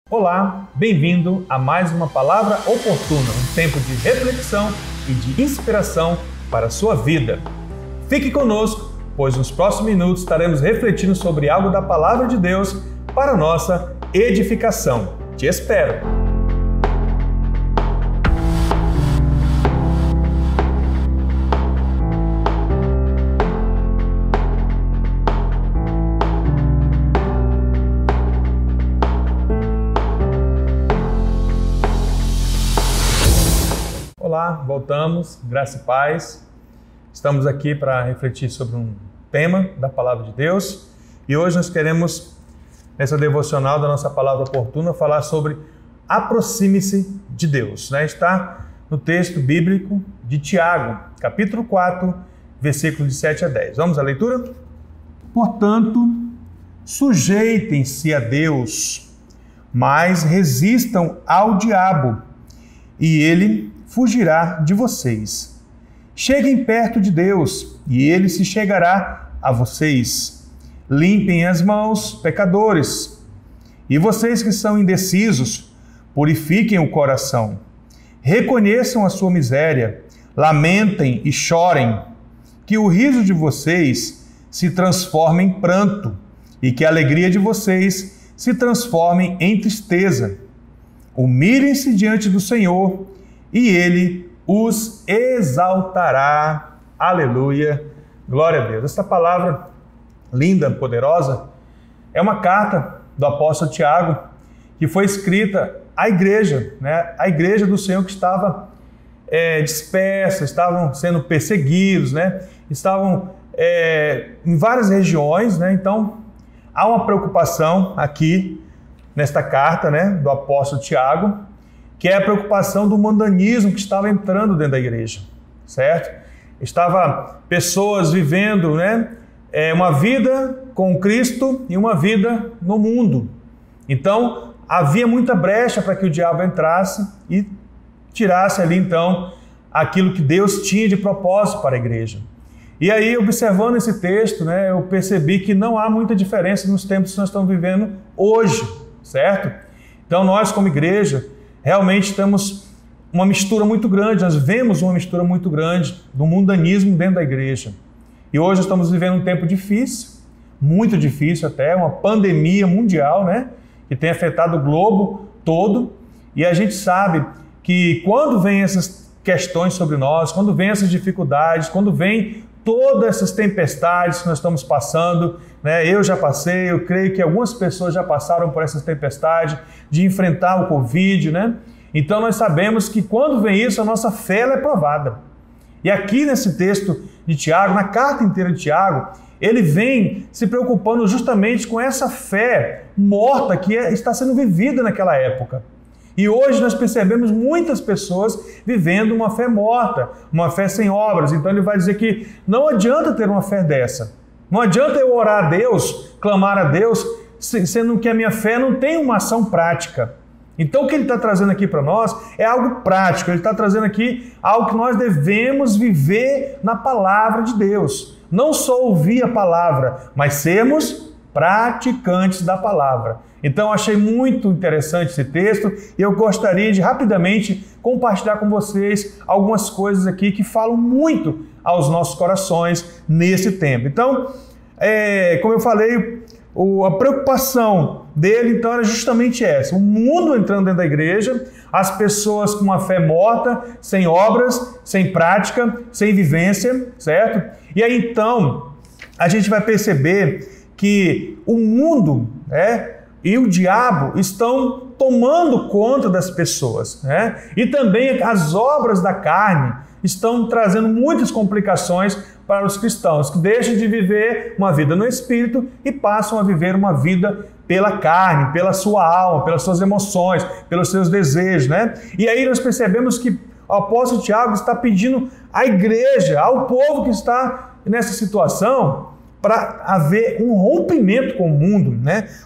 Olá, bem-vindo a mais uma Palavra Oportuna, um tempo de reflexão e de inspiração para a sua vida. Fique conosco, pois nos próximos minutos estaremos refletindo sobre algo da Palavra de Deus para a nossa edificação. Te espero! Olá, voltamos, graça e paz. Estamos aqui para refletir sobre um tema da Palavra de Deus e hoje nós queremos, nessa devocional da nossa Palavra Oportuna, falar sobre aproxime-se de Deus. Está no texto bíblico de Tiago, capítulo 4, versículos de 7 a 10. Vamos à leitura? Portanto, sujeitem-se a Deus, mas resistam ao diabo, e ele fugirá de vocês. Cheguem perto de Deus, e ele se chegará a vocês. Limpem as mãos, pecadores. E vocês que são indecisos, purifiquem o coração. Reconheçam a sua miséria, lamentem e chorem. Que o riso de vocês se transforme em pranto, e que a alegria de vocês se transforme em tristeza. Humilhem-se diante do Senhor, e Ele os exaltará. Aleluia! Glória a Deus! Esta palavra linda, poderosa, é uma carta do apóstolo Tiago, que foi escrita à igreja, a igreja do Senhor que estava dispersa, estavam sendo perseguidos, estavam em várias regiões, Então, há uma preocupação aqui, nesta carta do apóstolo Tiago, que é a preocupação do mundanismo que estava entrando dentro da igreja, certo? Estava pessoas vivendo, uma vida com Cristo e uma vida no mundo. Então, havia muita brecha para que o diabo entrasse e tirasse ali, então, aquilo que Deus tinha de propósito para a igreja. E aí, observando esse texto, eu percebi que não há muita diferença nos tempos que nós estamos vivendo hoje, certo? Então, nós como igreja, realmente temos uma mistura muito grande, nós vemos uma mistura muito grande do mundanismo dentro da igreja. E hoje estamos vivendo um tempo difícil, muito difícil até, uma pandemia mundial, que tem afetado o globo todo. E a gente sabe que quando vem essas questões sobre nós, quando vem essas dificuldades, quando vem todas essas tempestades que nós estamos passando, eu já passei, eu creio que algumas pessoas já passaram por essas tempestades, de enfrentar o Covid, Então nós sabemos que quando vem isso, a nossa fé é provada. E aqui nesse texto de Tiago, na carta inteira de Tiago, ele vem se preocupando justamente com essa fé morta que está sendo vivida naquela época. E hoje nós percebemos muitas pessoas vivendo uma fé morta, uma fé sem obras. Então ele vai dizer que não adianta ter uma fé dessa. Não adianta eu orar a Deus, clamar a Deus, sendo que a minha fé não tem uma ação prática. Então o que ele está trazendo aqui para nós é algo prático. Ele está trazendo aqui algo que nós devemos viver na palavra de Deus. Não só ouvir a palavra, mas sermos praticantes da palavra. Então, achei muito interessante esse texto e eu gostaria de rapidamente compartilhar com vocês algumas coisas aqui que falam muito aos nossos corações nesse tempo. Então, como eu falei, a preocupação dele, então, era justamente essa. O mundo entrando dentro da igreja, as pessoas com uma fé morta, sem obras, sem prática, sem vivência, certo? E aí, então, a gente vai perceber que o mundo, e o diabo estão tomando conta das pessoas, E também as obras da carne estão trazendo muitas complicações para os cristãos, que deixam de viver uma vida no Espírito e passam a viver uma vida pela carne, pela sua alma, pelas suas emoções, pelos seus desejos, E aí nós percebemos que o apóstolo Tiago está pedindo à igreja, ao povo que está nessa situação, para haver um rompimento com o mundo,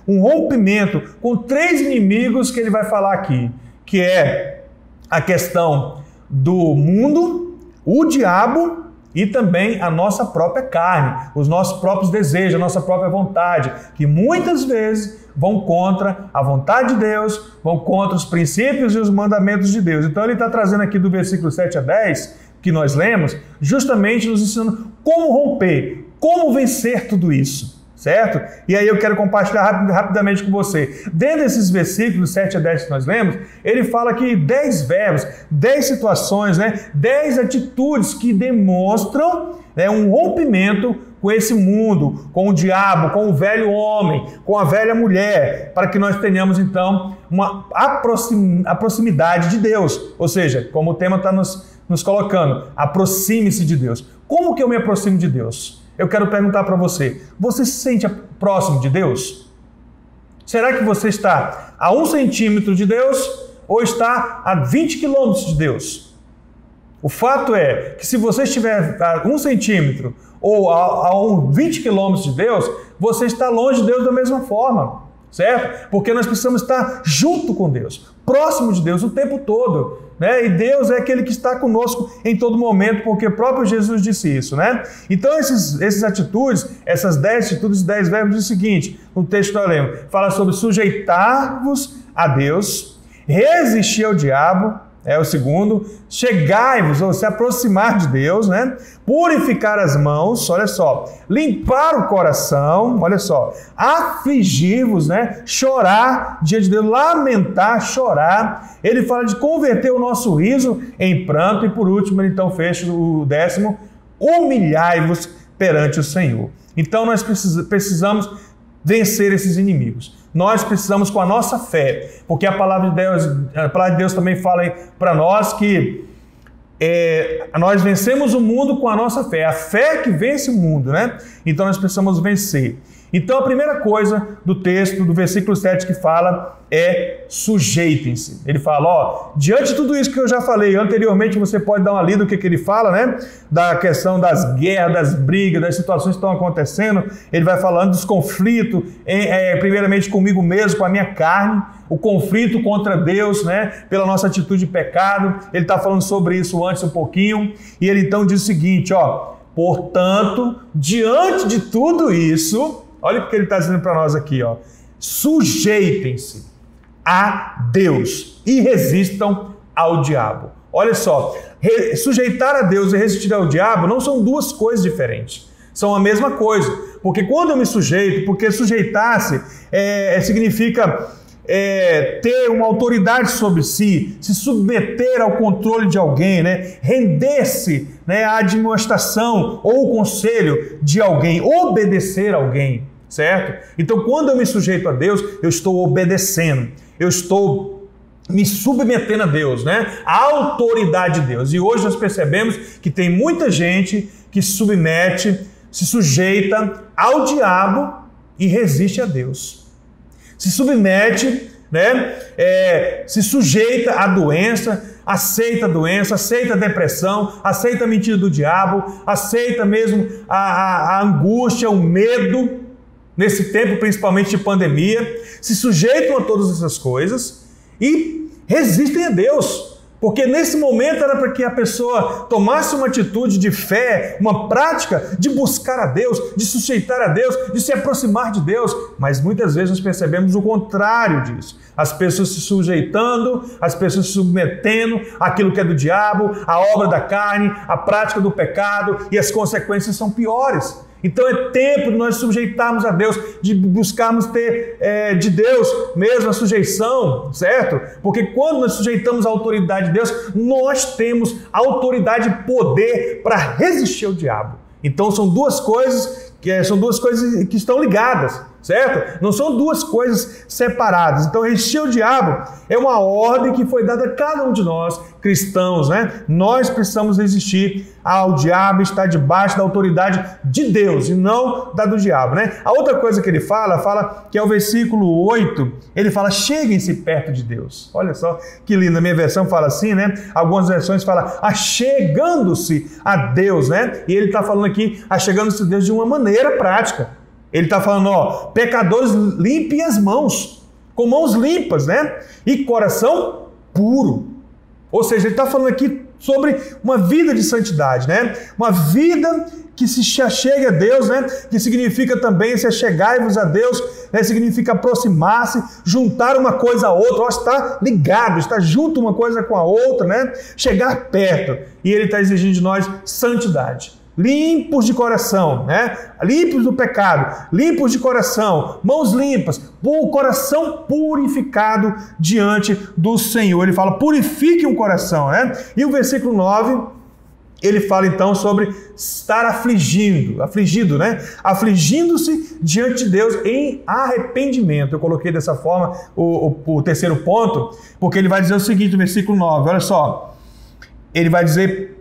Um rompimento com 3 inimigos que ele vai falar aqui, que é a questão do mundo, o diabo e também a nossa própria carne, os nossos próprios desejos, a nossa própria vontade, que muitas vezes vão contra a vontade de Deus, vão contra os princípios e os mandamentos de Deus. Então ele está trazendo aqui do versículo 7 a 10, que nós lemos, justamente nos ensinando como romper, como vencer tudo isso. Certo? E aí eu quero compartilhar rapidamente com você. Dentro desses versículos 7 a 10 que nós lemos, ele fala aqui 10 verbos, 10 situações, 10 atitudes que demonstram um rompimento com esse mundo, com o diabo, com o velho homem, com a velha mulher, para que nós tenhamos então a proximidade de Deus. Ou seja, como o tema está nos colocando, aproxime-se de Deus. Como que eu me aproximo de Deus? Eu quero perguntar para você, você se sente próximo de Deus? Será que você está a 1 centímetro de Deus ou está a 20 quilômetros de Deus? O fato é que se você estiver a 1 centímetro ou a 20 quilômetros de Deus, você está longe de Deus da mesma forma, certo? Porque nós precisamos estar junto com Deus, próximo de Deus o tempo todo. E Deus é aquele que está conosco em todo momento, porque o próprio Jesus disse isso. Então essas atitudes, essas 10 atitudes, 10 verbos, diz o seguinte, no texto que nós lemos, fala sobre sujeitar-vos a Deus, resistir ao diabo, é o segundo, chegai-vos, ou se aproximar de Deus, purificar as mãos, olha só, limpar o coração, olha só, afligir-vos, chorar diante de Deus, lamentar, chorar. Ele fala de converter o nosso riso em pranto e por último, ele então fecha o 10º, humilhai-vos perante o Senhor. Então nós precisamos vencer esses inimigos. Nós precisamos com a nossa fé, porque a palavra de Deus também fala para nós que nós vencemos o mundo com a nossa fé. A fé que vence o mundo, Então nós precisamos vencer. Então a primeira coisa do texto, do versículo 7 que fala é sujeitem-se. Ele fala, diante de tudo isso que eu já falei anteriormente, você pode dar uma lida do que ele fala, da questão das guerras, das brigas, das situações que estão acontecendo. Ele vai falando dos conflitos, primeiramente comigo mesmo, com a minha carne, o conflito contra Deus, pela nossa atitude de pecado. Ele está falando sobre isso antes um pouquinho, e ele então diz o seguinte, portanto, diante de tudo isso, olha o que ele está dizendo para nós aqui, sujeitem-se a Deus e resistam ao diabo. Olha só, sujeitar a Deus e resistir ao diabo não são duas coisas diferentes, são a mesma coisa. Porque quando eu me sujeito, porque sujeitar-se significa ter uma autoridade sobre si, se submeter ao controle de alguém, render-se à admoestação ou o conselho de alguém, obedecer a alguém, certo? Então, quando eu me sujeito a Deus, eu estou obedecendo, eu estou me submetendo a Deus, a autoridade de Deus. E hoje nós percebemos que tem muita gente que se sujeita ao diabo e resiste a Deus. Se submete, se sujeita à doença, aceita a doença, aceita a depressão, aceita a mentira do diabo, aceita mesmo a angústia, o medo, nesse tempo principalmente de pandemia, se sujeitam a todas essas coisas e resistem a Deus. Porque nesse momento era para que a pessoa tomasse uma atitude de fé, uma prática de buscar a Deus, de sujeitar a Deus, de se aproximar de Deus. Mas muitas vezes nós percebemos o contrário disso. As pessoas se sujeitando, as pessoas se submetendo àquilo que é do diabo, à obra da carne, à prática do pecado, e as consequências são piores. Então é tempo de nós sujeitarmos a Deus, de buscarmos ter de Deus mesmo a sujeição, certo? Porque quando nós sujeitamos a autoridade de Deus, nós temos autoridade e poder para resistir ao diabo. Então são duas coisas que estão ligadas, certo? Não são duas coisas separadas. Então resistir ao diabo é uma ordem que foi dada a cada um de nós, cristãos, Nós precisamos resistir ao diabo, estar debaixo da autoridade de Deus e não da do diabo, A outra coisa que ele fala que é o versículo 8, ele fala, cheguem-se perto de Deus. Olha só que lindo, a minha versão fala assim, Algumas versões falam, achegando-se a Deus, E ele está falando aqui, achegando-se a Deus de uma maneira prática. Ele está falando, pecadores, limpem as mãos, com mãos limpas, e coração puro. Ou seja, ele está falando aqui sobre uma vida de santidade, né? Uma vida que se achegue a Deus, né? Que significa também se achegai-vos a Deus, né? Significa aproximar-se, juntar uma coisa a outra, está ligado, está junto uma coisa com a outra, né? Chegar perto. E ele está exigindo de nós santidade. Limpos de coração, né? Limpos do pecado, limpos de coração, mãos limpas, o coração purificado diante do Senhor. Ele fala, purifique o coração, né? E o versículo 9, ele fala então sobre estar afligido, né? Afligindo-se diante de Deus em arrependimento. Eu coloquei dessa forma o terceiro ponto, porque ele vai dizer o seguinte no versículo 9, olha só. Ele vai dizer,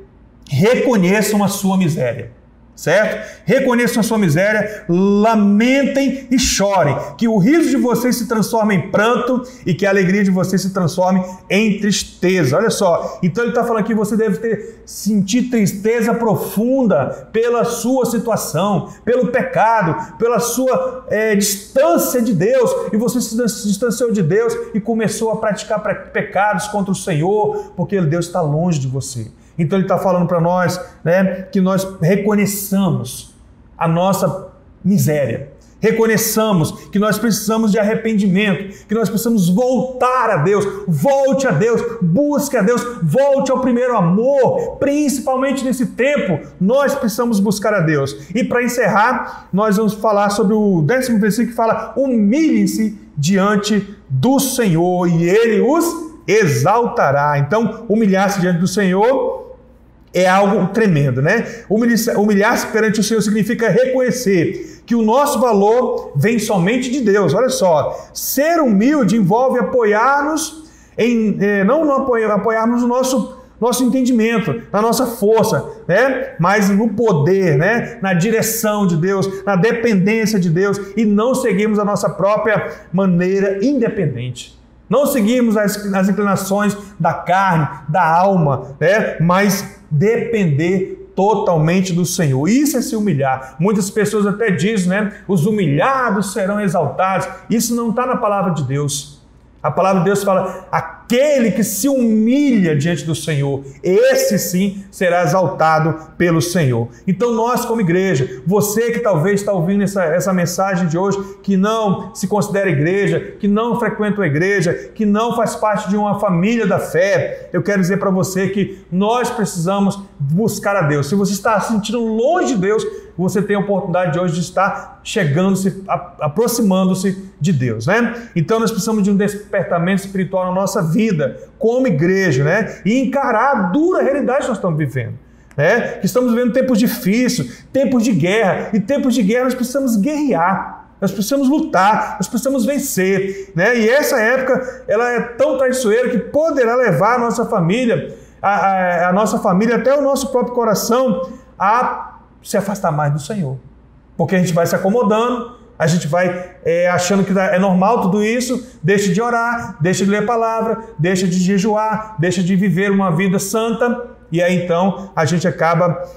reconheçam a sua miséria, certo? Reconheçam a sua miséria, lamentem e chorem, que o riso de vocês se transforme em pranto e que a alegria de vocês se transforme em tristeza. Olha só, então ele está falando que você deve sentir tristeza profunda pela sua situação, pelo pecado, pela sua distância de Deus, e você se distanciou de Deus e começou a praticar pecados contra o Senhor, porque Deus está longe de você. Então ele está falando para nós, né, que nós reconheçamos a nossa miséria, reconheçamos que nós precisamos de arrependimento, que nós precisamos voltar a Deus, volte a Deus, busque a Deus, volte ao primeiro amor, principalmente nesse tempo, nós precisamos buscar a Deus. E para encerrar, nós vamos falar sobre o 10º versículo que fala, humilhem-se diante do Senhor e Ele os exaltará. Então, humilhar-se diante do Senhor é algo tremendo, né? Humilhar-se perante o Senhor significa reconhecer que o nosso valor vem somente de Deus. Olha só, ser humilde envolve apoiar-nos apoiarmos no nosso entendimento, na nossa força, né? Mas no poder, né? Na direção de Deus, na dependência de Deus, e não seguirmos a nossa própria maneira independente. Não seguimos as inclinações da carne, da alma, né? Mas depender totalmente do Senhor. Isso é se humilhar. Muitas pessoas até dizem, né? Os humilhados serão exaltados. Isso não está na palavra de Deus. A palavra de Deus fala, aquele que se humilha diante do Senhor, esse sim será exaltado pelo Senhor. Então nós como igreja, você que talvez está ouvindo essa mensagem de hoje, que não se considera igreja, que não frequenta a igreja, que não faz parte de uma família da fé, eu quero dizer para você que nós precisamos buscar a Deus. Se você está se sentindo longe de Deus, você tem a oportunidade de hoje de estar chegando-se, aproximando-se de Deus, né? Então nós precisamos de um despertamento espiritual na nossa vida, como igreja, né? E encarar a dura realidade que nós estamos vivendo, né? Que estamos vivendo tempos difíceis, tempos de guerra, e tempos de guerra nós precisamos guerrear, nós precisamos lutar, nós precisamos vencer, né? E essa época, ela é tão traiçoeira que poderá levar a nossa família, a nossa família, até o nosso próprio coração, a se afastar mais do Senhor. Porque a gente vai se acomodando, a gente vai achando que é normal tudo isso, deixa de orar, deixa de ler a palavra, deixa de jejuar, deixa de viver uma vida santa, e aí então a gente acaba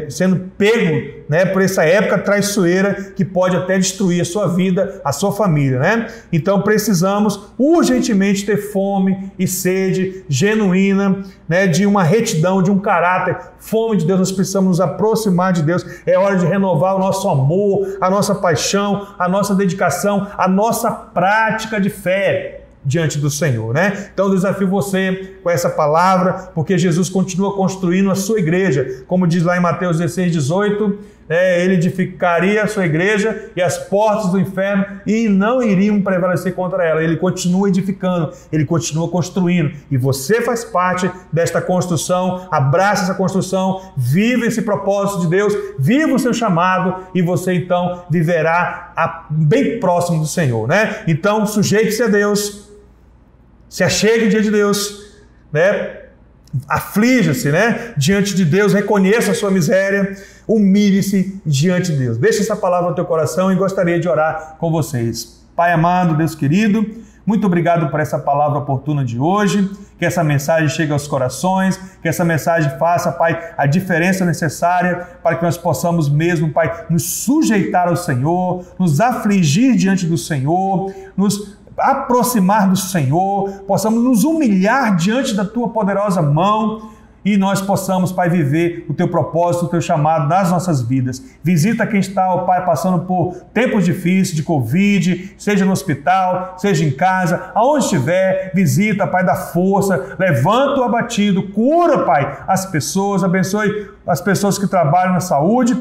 sendo pego, né, por essa época traiçoeira que pode até destruir a sua vida, a sua família, né? Então precisamos urgentemente ter fome e sede genuína, né, de uma retidão, de um caráter, fome de Deus. Nós precisamos nos aproximar de Deus. É hora de renovar o nosso amor, a nossa paixão, a nossa dedicação, a nossa prática de fé diante do Senhor, né? Então eu desafio você com essa palavra, porque Jesus continua construindo a sua igreja, como diz lá em Mateus 16:18, ele edificaria a sua igreja e as portas do inferno e não iriam prevalecer contra ela. Ele continua edificando, ele continua construindo, e você faz parte desta construção. Abraça essa construção, viva esse propósito de Deus, viva o seu chamado, e você então viverá bem próximo do Senhor, né? Então sujeite-se a Deus, se achegue diante de Deus, né? Aflija-se, né, diante de Deus, reconheça a sua miséria, humilhe-se diante de Deus. Deixe essa palavra no teu coração e gostaria de orar com vocês. Pai amado, Deus querido, muito obrigado por essa palavra oportuna de hoje, que essa mensagem chegue aos corações, que essa mensagem faça, Pai, a diferença necessária para que nós possamos mesmo, Pai, nos sujeitar ao Senhor, nos afligir diante do Senhor, nos aproximar do Senhor, possamos nos humilhar diante da Tua poderosa mão e nós possamos, Pai, viver o Teu propósito, o Teu chamado nas nossas vidas. Visita quem está, ó Pai, passando por tempos difíceis de Covid, seja no hospital, seja em casa, aonde estiver, visita, Pai, dá força, levanta o abatido, cura, Pai, as pessoas, abençoe as pessoas que trabalham na saúde,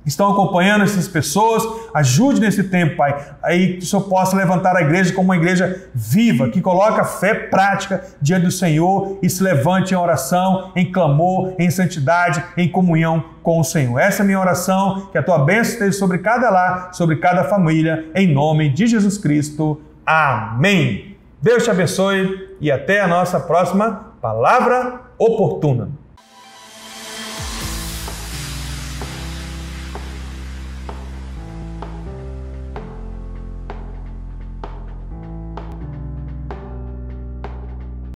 estão acompanhando essas pessoas, ajude nesse tempo, Pai, aí que o Senhor possa levantar a igreja como uma igreja viva, que coloca fé prática diante do Senhor e se levante em oração, em clamor, em santidade, em comunhão com o Senhor. Essa é a minha oração, que a Tua bênção esteja sobre cada lar, sobre cada família, em nome de Jesus Cristo. Amém. Deus te abençoe e até a nossa próxima Palavra Oportuna.